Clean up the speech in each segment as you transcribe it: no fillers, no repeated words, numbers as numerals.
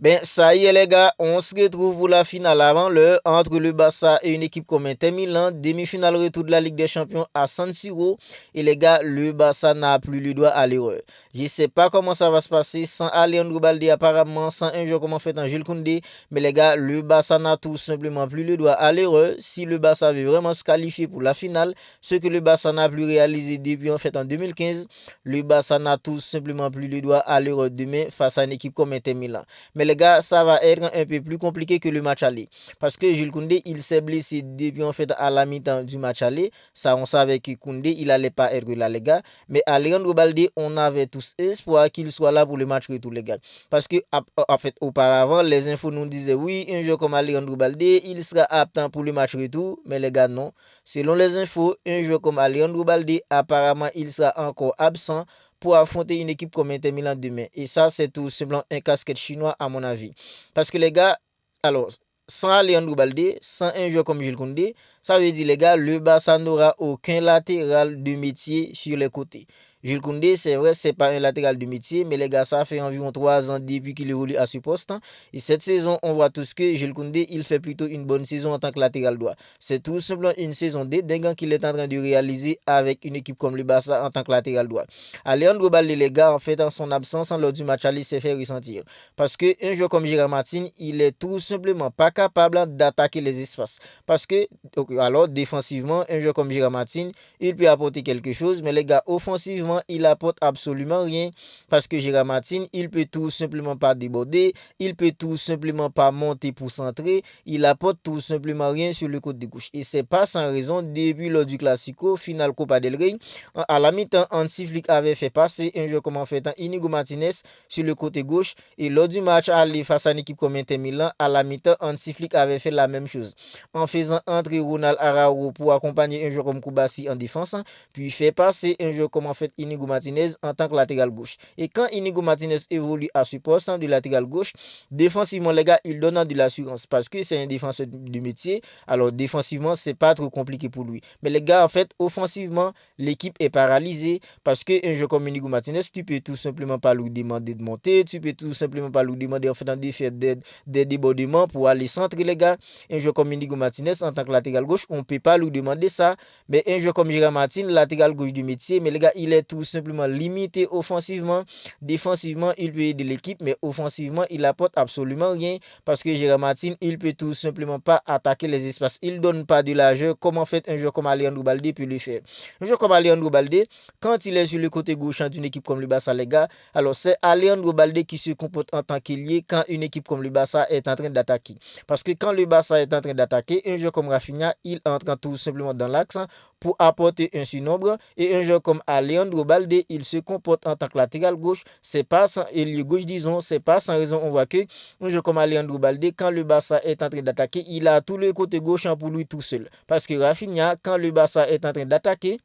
Ben, ça y est, les gars, on se retrouve pour la finale avant l'heure entre le Barça et une équipe comme Inter Milan. Demi-finale retour de la Ligue des Champions à San Siro. Et les gars, le Barça n'a plus le droit à l'erreur. Je ne sais pas comment ça va se passer sans Alejandro Balde, apparemment, sans un joueur comme en fait en Jules Koundé. Mais les gars, le Barça n'a tout simplement plus le droit à l'erreur. Si le Barça veut vraiment se qualifier pour la finale, ce que le Barça n'a plus réalisé depuis en fait en 2015, le Barça n'a tout simplement plus le droit à l'erreur demain face à une équipe comme Inter Milan. Mais les gars, ça va être un peu plus compliqué que le match aller. Parce que Jules Koundé, il s'est blessé depuis en fait à la mi-temps du match aller. Ça, on savait que Koundé, il allait pas être là, les gars. Mais Alejandro Balde, on avait tous espoir qu'il soit là pour le match retour, les gars. Parce que, en fait, auparavant, les infos nous disaient, oui, un joueur comme Alejandro Balde, il sera apte pour le match retour. Mais les gars, non. Selon les infos, un joueur comme Alejandro Balde, apparemment, il sera encore absent pour affronter une équipe comme Inter Milan demain. Et ça, c'est tout simplement un casquette chinois, à mon avis. Parce que les gars, alors, sans Alejandro Balde, sans un joueur comme Jules Koundé, ça veut dire, les gars, le Barça n'aura aucun latéral de métier sur les côtés. Jules Koundé, c'est vrai, c'est pas un latéral de métier, mais les gars, ça fait environ 3 ans depuis qu'il évolue à ce poste. Et cette saison, on voit tous que Jules Koundé, il fait plutôt une bonne saison en tant que latéral droit. C'est tout simplement une saison dingue qu'il est en train de réaliser avec une équipe comme le Barça en tant que latéral droit. Alejandro Balde, les gars, en fait, en son absence, lors du match, il s'est fait ressentir. Parce que un joueur comme Gérard Martin, il est tout simplement pas capable d'attaquer les espaces. Parce que, alors, défensivement, un joueur comme Gérard Martin, il peut apporter quelque chose, mais les gars, offensivement, il apporte absolument rien. Parce que Gérard Martin, il peut tout simplement pas déborder, il peut tout simplement pas monter pour centrer, il apporte tout simplement rien sur le côté gauche. Et c'est pas sans raison, depuis lors du Classico, final Copa del Rey, à la mi-temps, Hansi Flick avait fait passer un joueur comme en fait Inigo Martinez sur le côté gauche. Et lors du match aller face à une équipe comme Inter Milan, à la mi-temps, Hansi Flick avait fait la même chose. En faisant entrer Ronald Araujo pour accompagner un joueur comme Koubassi en défense, puis fait passer un joueur comme en fait Inigo Martinez en tant que latéral gauche. Et quand Inigo Martinez évolue à ce poste de latéral gauche, défensivement, les gars, il donne de l'assurance parce que c'est un défenseur de métier. Alors, défensivement, c'est pas trop compliqué pour lui. Mais les gars, en fait, offensivement, l'équipe est paralysée parce qu'un joueur comme Inigo Martinez, tu peux tout simplement pas lui demander de monter, tu peux tout simplement pas lui demander en fait de faire des débordements pour aller centrer, les gars. Un joueur comme Inigo Martinez en tant que latéral gauche, on peut pas lui demander ça. Mais un joueur comme Gérard Martin, latéral gauche du métier, mais les gars, il est tout simplement limité offensivement. Défensivement, il peut aider l'équipe, mais offensivement, il apporte absolument rien parce que Gérard Martin, il peut tout simplement pas attaquer les espaces. Il donne pas de largeur comme en fait un joueur comme Alejandro Balde peut le faire. Un joueur comme Alejandro Balde, quand il est sur le côté gauche d'une équipe comme le Barça, les gars, alors c'est Alejandro Balde qui se comporte en tant qu'ailier quand une équipe comme le Barça est en train d'attaquer. Parce que quand le Barça est en train d'attaquer, un joueur comme Rafinha, il entre tout simplement dans l'axe pour apporter un surnombre. Et un joueur comme Alejandro Balde, il se comporte en tant que latéral gauche. C'est pas sans ailier gauche, disons, c'est pas sans raison. On voit que un joueur comme Alejandro Balde, quand le Barça est en train d'attaquer, il a tout le côté gauche pour lui tout seul. Parce que Rafinha, quand le Barça est en train d'attaquer,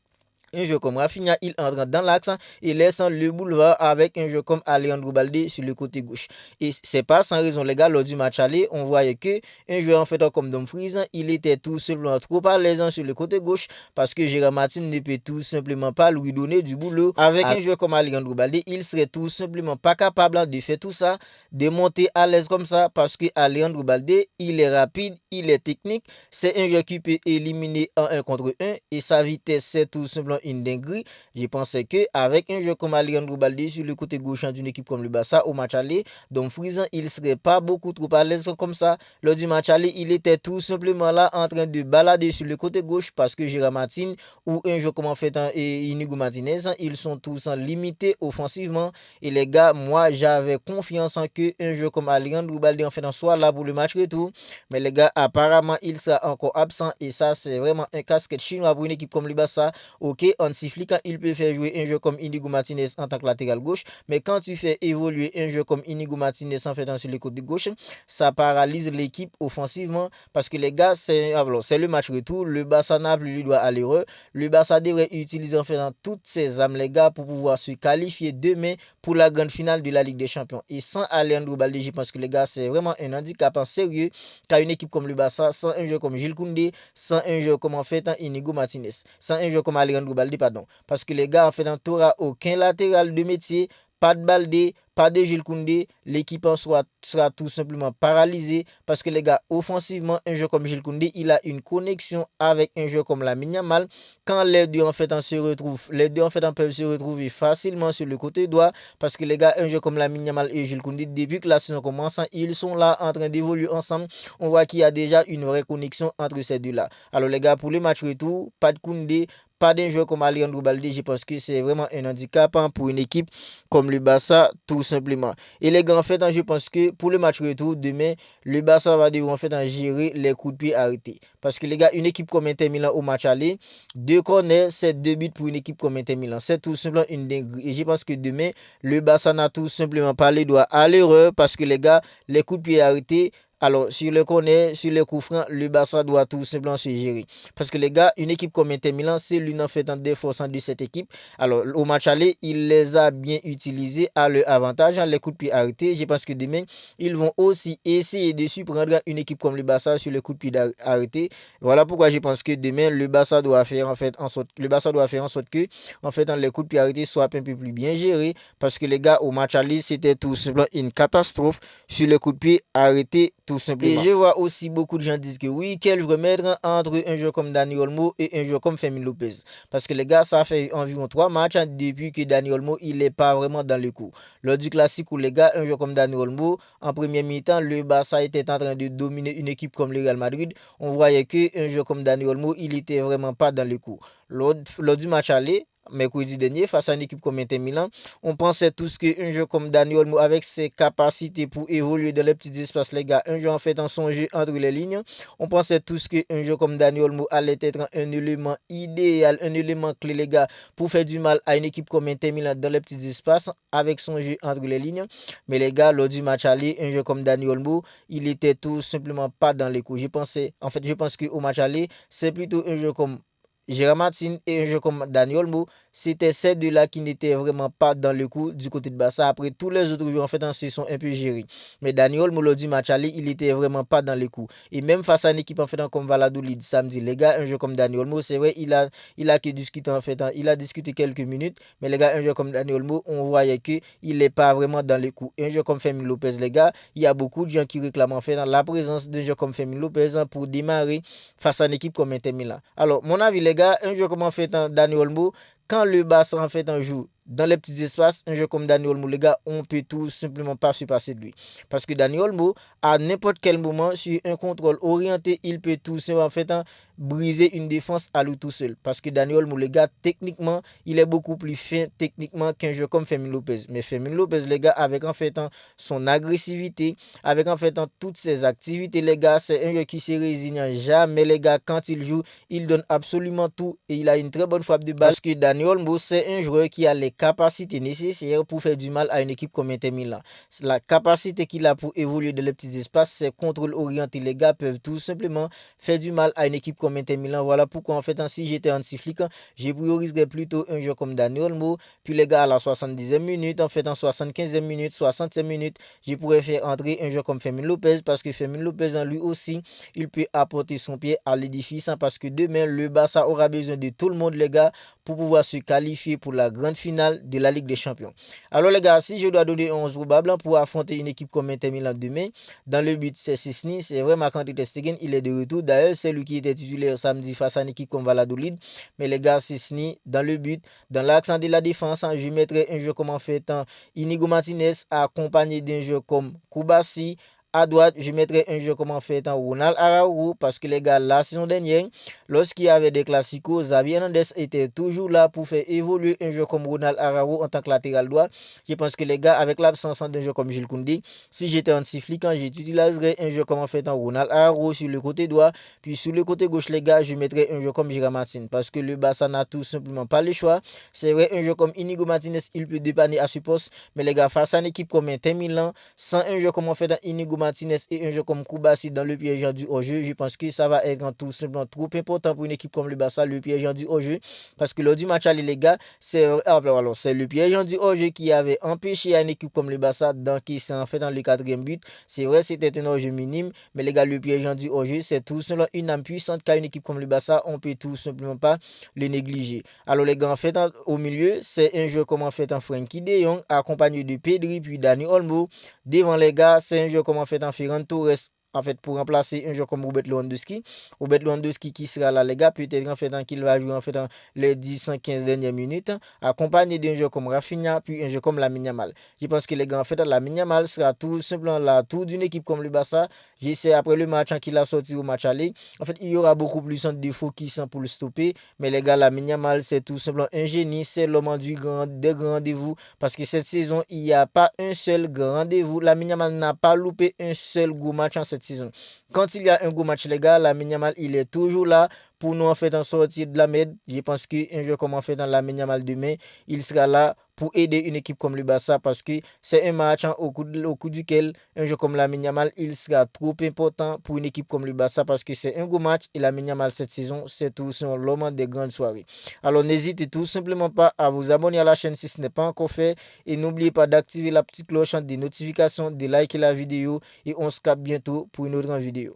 un jeu comme Rafinha, il entre dans l'axe et laisse le boulevard avec un jeu comme Alejandro Balde sur le côté gauche. Et c'est pas sans raison, les gars, lors du match aller, on voyait que un joueur en fait comme Dumfries, il était tout simplement trop à l'aise sur le côté gauche parce que Gérard Martin ne peut tout simplement pas lui donner du boulot. Avec un joueur comme Alejandro Balde, il serait tout simplement pas capable de faire tout ça, de monter à l'aise comme ça parce que Alejandro Balde, il est rapide, il est technique, c'est un joueur qui peut éliminer en 1 contre 1 et sa vitesse, c'est tout simplement une dinguerie. Je pensais que avec un joueur comme Alejandro Balde sur le côté gauche d'une équipe comme le Barça au match aller, donc Dumfries, il serait pas beaucoup trop à l'aise comme ça. Lors du match aller, il était tout simplement là en train de balader sur le côté gauche parce que Gérard Martin ou un joueur comme en fait Inigo Martinez, ils sont tous limités offensivement. Et les gars, moi j'avais confiance en que un joueur comme Alejandro Balde en fait soit là pour le match retour. Mais les gars, apparemment, il sera encore absent et ça, c'est vraiment un casquette chinois pour une équipe comme le Barça. Ok, Hansi Flick, il peut faire jouer un joueur comme Inigo Martinez en tant que latéral gauche, mais quand tu fais évoluer un joueur comme Inigo Martinez en fait sur le côté gauche, ça paralyse l'équipe offensivement parce que les gars, c'est le match retour, le Barça n'a plus le droit à l'erreur, le Barça devrait utiliser en fait toutes ses âmes, les gars, pour pouvoir se qualifier demain pour la grande finale de la Ligue des Champions. Et sans Alejandro Balde, je pense que les gars, c'est vraiment un handicap en sérieux qu'à une équipe comme le Barça, sans un joueur comme Jules Koundé, sans un joueur comme en fait Inigo Martinez, sans un joueur comme Alejandro Balde, pardon. Parce que les gars, en fait, tu n'auras aucun latéral de métier pas de Baldé, pas de Jules Koundé, l'équipe en soi sera tout simplement paralysée parce que les gars, offensivement, un joueur comme Jules Koundé, il a une connexion avec un joueur comme Lamine Yamal. Quand les deux en fait se retrouvent, les deux en fait peuvent se retrouver facilement sur le côté droit parce que les gars, un joueur comme Lamine Yamal et Jules Koundé, depuis que la saison commence, ils sont là en train d'évoluer ensemble. On voit qu'il y a déjà une vraie connexion entre ces deux-là. Alors les gars, pour le match retour, pas de Koundé, pas d'un joueur comme Alejandro Balde, je pense que c'est vraiment un handicap pour une équipe comme le Barça, tout simplement. Et les gars, en fait, je pense que pour le match retour, demain, le Barça va devoir en fait gérer les coups de pied arrêtés. Parce que les gars, une équipe comme Inter Milan au match aller, 2 corners, c'est 2 buts pour une équipe comme Inter Milan. C'est tout simplement une dinguerie. Et je pense que demain, le Barça n'a tout simplement pas les doigts à l'erreur parce que les gars, les coups de pied arrêtés, alors, sur le corner, sur les coups francs, le Barça doit tout simplement se gérer. Parce que les gars, une équipe comme Inter Milan, c'est l'une en fait des forces de cette équipe. Alors, au match aller, il les a bien utilisés à leur avantage, les coups de pied arrêtés. Je pense que demain, ils vont aussi essayer de surprendre une équipe comme le Barça sur les coups de pied arrêtés. Voilà pourquoi je pense que demain, le Barça doit faire en sorte que, en fait, les coups de pied arrêtés soient un peu plus bien gérés. Parce que les gars, au match aller, c'était tout simplement une catastrophe sur les coups de pied arrêtés tout simplement. Et je vois aussi beaucoup de gens disent que oui, quel remettre entre un joueur comme Dani Olmo et un joueur comme Fermin Lopez. Parce que les gars, ça fait environ 3 matchs depuis que Dani Olmo, il n'est pas vraiment dans le coup. Lors du classique où les gars, un joueur comme Dani Olmo, en première mi-temps, le Barça était en train de dominer une équipe comme le Real Madrid. On voyait qu'un joueur comme Dani Olmo, il était vraiment pas dans le coup. Lors du match aller, mercredi dernier, face à une équipe comme Inter Milan, on pensait tous qu'un jeu comme Dani Olmo, avec ses capacités pour évoluer dans les petits espaces, les gars, un jeu en fait en son jeu entre les lignes, on pensait tous qu'un jeu comme Dani Olmo allait être un élément idéal, un élément clé, les gars, pour faire du mal à une équipe comme Inter Milan dans les petits espaces, avec son jeu entre les lignes. Mais les gars, lors du match aller, un jeu comme Dani Olmo, il était tout simplement pas dans les coups. Je pense qu'au match aller, c'est plutôt un jeu comme Gérard Martin et un jeu comme Dani Olmo, c'était ces deux-là qui n'étaient vraiment pas dans le coup du côté de Barça. Après, tous les autres joueurs en fait se sont un peu gérés. Mais Dani Olmo, lors du match aller, il était vraiment pas dans le coup. Et même face à une équipe en fait comme Valladolid samedi, les gars, un jeu comme Dani Olmo, c'est vrai, il a que discuté en fait, il a discuté quelques minutes. Mais les gars, un jeu comme Dani Olmo, on voyait que il n'est pas vraiment dans le coup. Un jeu comme Fermin Lopez, les gars, il y a beaucoup de gens qui réclament en fait la présence d'un jeu comme Fermin Lopez pour démarrer face à une équipe comme Inter Milan. Alors, mon avis, les gars, un jeu comme en fait Dani Olmo, quand le Barça en fait un joue dans les petits espaces, un jeu comme Dani Olmo, les gars, on peut tout simplement pas se passer de lui. Parce que Dani Olmo, à n'importe quel moment, sur un contrôle orienté, il peut tout simplement en fait briser une défense à lui tout seul. Parce que Dani Olmo, les gars, techniquement, il est beaucoup plus fin techniquement qu'un jeu comme Fermin Lopez. Mais Fermin Lopez, les gars, avec en fait son agressivité, avec en fait toutes ses activités, les gars, c'est un jeu qui se résigne jamais, les gars, quand il joue, il donne absolument tout et il a une très bonne frappe de balle. Parce que Dani Olmo, c'est un joueur qui a les capacités nécessaires pour faire du mal à une équipe comme Inter Milan. La capacité qu'il a pour évoluer dans les petits espaces, ses contrôles orientés, les gars, peuvent tout simplement faire du mal à une équipe comme Inter Milan. Voilà pourquoi en fait, si j'étais anti-flic, je prioriserais plutôt un joueur comme Dani Olmo. Puis les gars, à la 70e minute, en fait, en 75e minute, 60e minute, je pourrais faire entrer un joueur comme Fermin Lopez parce que Fermin Lopez, lui aussi, il peut apporter son pied à l'édifice parce que demain, le Barça aura besoin de tout le monde, les gars, pour pouvoir se qualifier pour la grande finale de la Ligue des Champions. Alors les gars, si je dois donner 11 probable pour affronter une équipe comme Inter Milan demain, dans le but c'est Szczesny, c'est vrai, Marc-André ter Stegen, il est de retour. D'ailleurs, c'est lui qui était titulaire samedi face à une équipe comme Valladolid. Mais les gars, Szczesny, dans le but, dans l'accent de la défense, je mettrai un jeu comme en fait Inigo Martinez accompagné d'un jeu comme Koubassi. À droite, je mettrai un jeu comme en fait Ronald Araujo parce que les gars, la saison dernière, lorsqu'il y avait des classicos, Xavi Hernandez était toujours là pour faire évoluer un jeu comme Ronald Araujo en tant que latéral droit. Je pense que les gars, avec l'absence d'un jeu comme Jules Koundé, si j'étais anti-flic, j'utiliserais un jeu comme en fait Ronald Araujo sur le côté droit. Puis sur le côté gauche, les gars, je mettrais un jeu comme Gérard Martin parce que le Barça n'a tout simplement pas le choix. C'est vrai, un jeu comme Inigo Martinez, il peut dépanner à ce poste. Mais les gars, face à une équipe comme Inter Milan, sans un jeu comme en fait Inigo Martinez, Martinez et un joueur comme Koubassi dans le piège du hors-jeu, je pense que ça va être tout simplement trop important pour une équipe comme le Barça, le piège du hors-jeu, parce que lors du match aller, les gars, c'est le piège du hors-jeu qui avait empêché à une équipe comme le Barça d'encaisser en fait dans le quatrième but. C'est vrai, c'était un hors-jeu minime, mais les gars, le piège du hors-jeu, c'est tout simplement une âme puissante qu'a une équipe comme le Barça, on peut tout simplement pas le négliger. Alors les gars, en fait, au milieu, c'est un joueur comme en fait en Frenkie de Jong, accompagné de Pedri puis Dani Olmo. Devant les gars, c'est un joueur comme en fait en Ferran Torres, en fait, pour remplacer un joueur comme Robert Lewandowski. Robert Lewandowski qui sera là, les gars, peut-être en fait qu'il va jouer en fait dans les 10-15 dernières minutes, accompagné d'un joueur comme Rafinha, puis un joueur comme Lamine Yamal. Je pense que les gars, en fait, Lamine Yamal sera tout simplement là, tout d'une équipe comme le Barça. Je sais, après le match qu'il a sorti au match aller, en fait, il y aura beaucoup plus de défauts qui sont pour le stopper. Mais les gars, Lamine Yamal, c'est tout simplement un génie, c'est l'homme des grands rendez-vous. Parce que cette saison, il n'y a pas un seul grand rendez-vous. Lamine Yamal n'a pas loupé un seul gros match en cette saison. Quand il y a un gros match, les gars, Lamine Yamal, il est toujours là pour nous en fait en sortir de la merde. Je pense qu'un joueur comme en fait dans Lamine Yamal demain, il sera là pour aider une équipe comme le Barça parce que c'est un match au cours duquel un joueur comme Lamine Yamal, il sera trop important pour une équipe comme le Barça parce que c'est un gros match et Lamine Yamal cette saison, c'est tout sur l'homme des grandes soirées. Alors n'hésitez tout simplement pas à vous abonner à la chaîne si ce n'est pas encore fait et n'oubliez pas d'activer la petite cloche des notifications, de liker la vidéo et on se capte bientôt pour une autre vidéo.